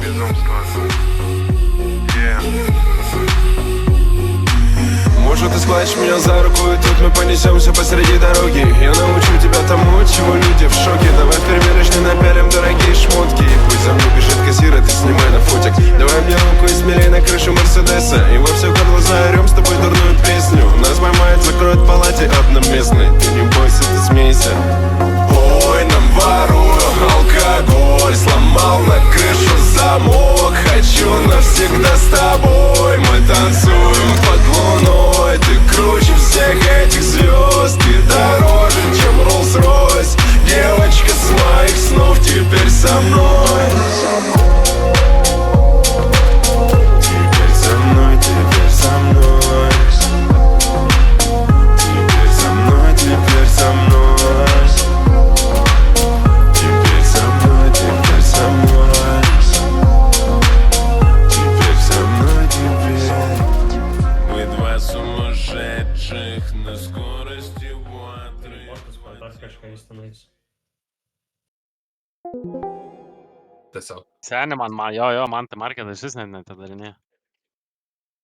Безумство. Может, ты схватишь меня за руку, и тут мы понесемся посреди дороги. Я научу тебя тому, чего люди в шоке. Давай в примерочной напялим дорогие шмотки. И пусть за мной бежит кассир, а ты снимай на фотик. Давай мне руку и смелей на крышу Мерседеса. И во все горло заорем с тобой дурную песню. Нас поймают, закроют в палате одноместной. Ты не бойся, ты смейся. Ой, нам воруют алкоголь, сломал на крышу замок. Хочу навсегда с тобой, мы танцуем под луной. Ты круче всех этих звезд, ты дороже, чем Rolls-Royce. Девочка с моих снов теперь со мной. Теперь со мной, теперь со мной. Теперь со мной, теперь со мной. Теперь со мной, теперь со мной. Теперь со мной, теперь. Мы два сумасшедших на скорости ватры. Сääne man, joo, ma Ante Markeda сиснет oli nii.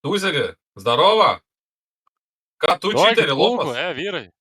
Тузика, здорово! Как Oi, Ту-4 kuulgu, лопас? Viiri.